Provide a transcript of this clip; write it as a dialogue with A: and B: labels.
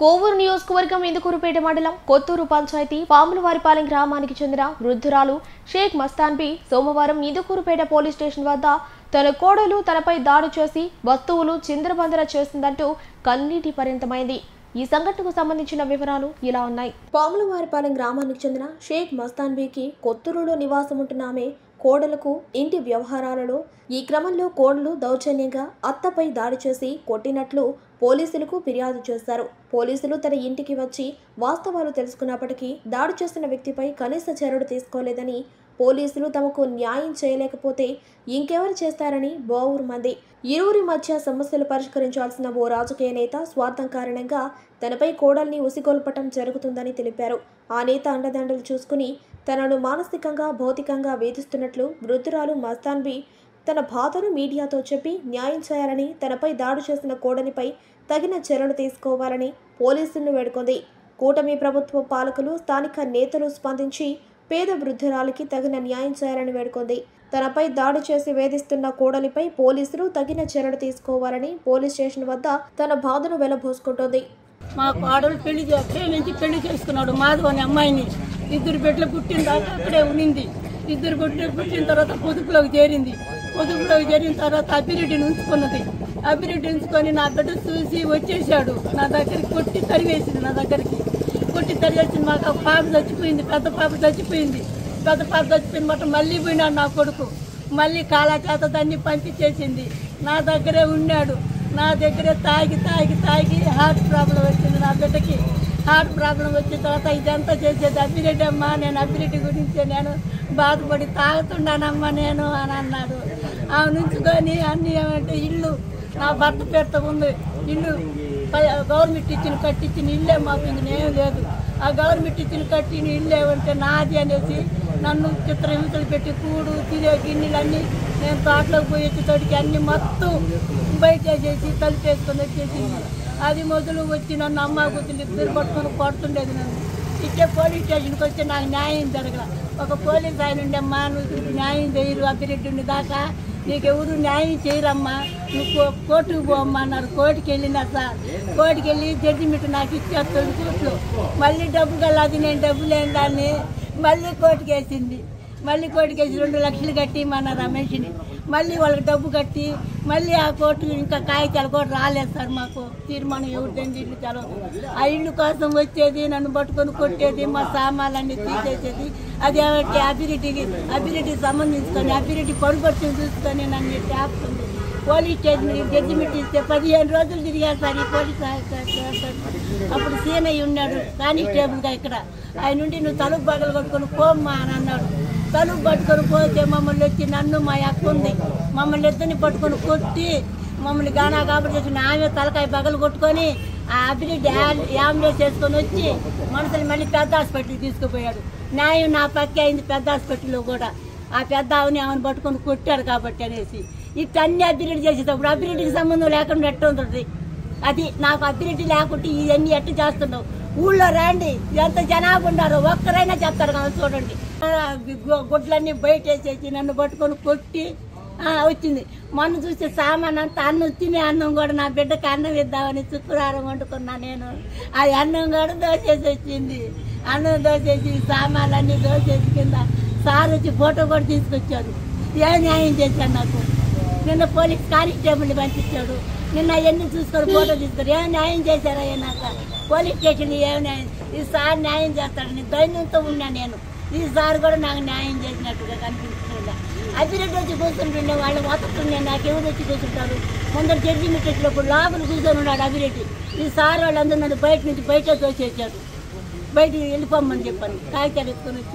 A: కోవూరు నియోజకవర్గం ఇందుకూరుపేట మండలం కొత్తూరు పంచాయతీ పాములవారిపాలెం గ్రామానికి చెందిన వృద్ధురాలు షేక్ మస్తాన్బీ సోమవారం ఇందుకూరుపేట పోలీస్ స్టేషన్ వద్ద తన కోడలు తనపై దాడి చేసి వస్తువులు చిందరబందర చేసిందంటూ కన్నీటి పర్యంతమైంది. ఈ సంఘటనకు సంబంధించిన వివరాలు ఇలా ఉన్నాయి. పాములవారిపాలెం గ్రామానికి చెందిన షేక్ మస్తాన్బీకి కొత్తూరులో నివాసం ఉంటున్న ఆమె కోడలకు ఇంటి వ్యవహారాలలో ఈ క్రమంలో కోడలు దౌర్జన్యంగా అత్తపై దాడి చేసి కొట్టినట్లు పోలీసులకు ఫిర్యాదు చేశారు. పోలీసులు తన ఇంటికి వచ్చి వాస్తవాలు తెలుసుకున్నప్పటికీ దాడి చేసిన వ్యక్తిపై కనీస చర్యలు తీసుకోలేదని, పోలీసులు తమకు న్యాయం చేయలేకపోతే ఇంకెవరు చేస్తారని బోవురుమంది. ఇరువురి మధ్య సమస్యలు పరిష్కరించాల్సిన ఓ రాజకీయ నేత స్వార్థం కారణంగా తనపై కోడల్ని ఉసిగొల్పటం జరుగుతుందని తెలిపారు. ఆ నేత అండదండలు చూసుకుని తనను మానసికంగా భౌతికంగా వేధిస్తున్నట్లు వృద్ధురాలు మస్తాన్బీ తన బాధను మీడియాతో చెప్పి న్యాయం చేయాలని, తనపై దాడి చేసిన కోడలిపై తగిన చర్యలు తీసుకోవాలని పోలీసులను వేడుకుంది. కూటమి ప్రభుత్వ పాలకులు, స్థానిక నేతలు స్పందించి పేద వృద్ధురాలికి తగిన న్యాయం చేయాలని వేడుకుంది. తనపై దాడి చేసి వేధిస్తున్న కోడలిపై పోలీసులు తగిన చర్యలు తీసుకోవాలని పోలీస్ స్టేషన్ వద్ద తన బాధను వెలబోసుకుంటోంది.
B: మా కోడలు పెళ్లి చేసుకున్నాడు మాధవ్ అనే అమ్మాయిని. 2 బిడ్డలు పుట్టిన దాకా అక్కడే ఉన్నింది. 2 బిడ్డలు పుట్టిన తర్వాత పొదుపులోకి చేరింది. పొదుపులోకి చేరిన తర్వాత అభిరెడ్డిని ఉంచుకున్నది. అభిరెడ్డి ఉంచుకొని నా బిడ్డ చూసి వచ్చేసాడు. నా దగ్గరికి కొట్టి తరివేసింది. కొట్టి తరివేసింది. మాకు పాప చచ్చిపోయింది. పెద్ద పాప చచ్చిపోయింది మాట మళ్ళీ పోయినాడు నా కొడుకు. మళ్ళీ కాలా చేత దాన్ని పంపించేసింది. నా దగ్గరే ఉన్నాడు. నా దగ్గరే తాగి హార్ట్ ప్రాబ్లం వచ్చింది. నా బిడ్డకి హార్ట్ ప్రాబ్లం వచ్చిన తర్వాత ఇదంతా చేసేది అభిరెడ్డి అమ్మ. నేను అభిరెడ్డి గురించి నేను బాధపడి తాగుతున్నానమ్మా నేను అని అన్నాడు. ఆమె నుంచుకొని అన్నీ ఏమంటే ఇల్లు నా భర్త పేరుతో ఉంది. ఇల్లు గవర్నమెంట్ కట్టించిన ఇల్లే మాకు ఇంకేం లేదు. ఆ గవర్నమెంట్ కట్టిన ఇల్లు ఏమంటే నాది అనేసి నన్ను చిత్రహింసలు పెట్టి కూడు తినే గిన్నెలన్నీ నేను తోటలోకి పోయి వచ్చేటోడికి అన్ని మొత్తం బయట చేసి తలుపేసుకొని వచ్చేసింది. అది మొదలు వచ్చి నన్ను అమ్మ కూతురు 2 పట్టుకొని కొడుతుండేది. నన్ను ఇచ్చే పోలీస్ స్టేషన్కి వచ్చి నాకు న్యాయం జరగల. ఒక పోలీస్ ఆయన ఉండమ్మా, నువ్వు న్యాయం చేయరు అభిరెడ్డి ఉండి దాకా నీకెవరు న్యాయం చేయరమ్మా, నువ్వు కోర్టుకు పోమ్మా అన్నారు. కోర్టుకి వెళ్ళినా సార్, కోర్టుకి వెళ్ళి జడ్జిమెంట్ నాకు ఇచ్చేస్తాడు కోర్టులో. మళ్ళీ డబ్బు కల్లాది నేను డబ్బు లేని దాన్ని మళ్ళీ కోర్టుకి వేసింది. 2 లక్షలు కట్టి మన రమేష్ని మళ్ళీ వాళ్ళకి డబ్బు కట్టి మళ్ళీ ఆ కోర్టు ఇంకా కాగితాలు కూడా రాలేదు సార్. మాకు తీర్మానం ఎవరిదండి ఇల్లు చదవదు. ఆ ఇల్లు కోసం వచ్చేది, నన్ను పట్టుకొని కొట్టేది, మా సామాన్లన్నీ తీసేసేది. అది ఏమంటే అభిరెడ్డికి సంబంధించుకొని అభిరెడ్డి పడుపట్టుని చూసుకొని నన్ను ఆపుతుంది. పోలీస్ స్టేషన్ జడ్జిమెంట్ ఇస్తే 15 రోజులు తిరిగారు సార్ ఈ పోలీస్. అప్పుడు సీనయ్య ఉన్నాడు కానిస్టేబుల్గా ఇక్కడ. ఆయన నుండి నువ్వు తలుపు పగలు కొట్టుకొని పోమ్మా అని అన్నాడు. తలుపు పట్టుకొని పోతే మమ్మల్ని వచ్చి నన్ను మా అక్క ఉంది మమ్మల్ని ఇద్దరిని పట్టుకొని కొట్టి మమ్మల్ని గానా కాబట్టి చేసిన ఆమె తలకాయ పగలు కొట్టుకొని ఆ అభిరెడ్డి అంబులెన్స్ వేసుకొని వచ్చి మనుషులు మళ్ళీ పెద్ద హాస్పిటల్కి తీసుకుపోయాడు. న్యాయం నా పక్కే అయింది పెద్ద హాస్పిటల్లో కూడా. ఆ పెద్ద ఆమెను పట్టుకొని కొట్టాడు కాబట్టి అనేసి ఇట్లా అన్ని అభిరెడ్డి చేసేటప్పుడు అభిరెడ్డికి సంబంధం లేకుండా ఎట్ట ఉంటుంది. అది నాకు అభిరెడ్డి లేకుంటే ఇవన్నీ ఎట్ట చేస్తున్నావు. ఊళ్ళో రండి, ఎంత జనాభా ఉన్నారు ఒక్కరైనా చెప్తారు కదా చూడండి. గుడ్లన్నీ బయట వేసేసి నన్ను పట్టుకొని కొట్టి వచ్చింది. మొన్న చూస్తే సామాన్ అంతా అన్నం తినే అన్నం కూడా నా బిడ్డకి అన్నం ఇద్దామని శుక్రవారం వండుకున్నా నేను. అది అన్నం కూడా దోసేసి వచ్చింది. అన్నం దోసేసి సామాన్లన్నీ దోసేసి కింద సార్ వచ్చి ఫోటో కూడా తీసుకొచ్చాడు. ఏ న్యాయం చేశాడు నాకు. నిన్న పోలీస్ కానిస్టేబుల్ని పంపించాడు. నిన్న అవన్నీ చూసుకొని ఫోటో తీసుకొని ఏం న్యాయం చేశారా నాకు. పోలీస్ స్టేషన్ ఏం న్యాయం, ఈ సార్ న్యాయం చేస్తాడని ధైర్యంతో ఉన్నా నేను. ఈ సార్ కూడా నాకు న్యాయం చేసినట్టుగా కనిపిస్తుందా. అభిరెడ్డి వచ్చి కూర్చుంటుండే వాళ్ళు వస్తుండే నాకెవరు వచ్చి కూర్చుంటారు. ముందర జడ్జిమెంట్ వచ్చినప్పుడు లోపల కూర్చొని ఉన్నాడు అభిరెడ్డి. ఈ సార్ వాళ్ళందరూ నన్ను బయట నుంచి బయట తోసేసారు. బయటికి వెళ్ళిపోమని చెప్పాను. కాగితాలు ఎత్తుకొని వచ్చి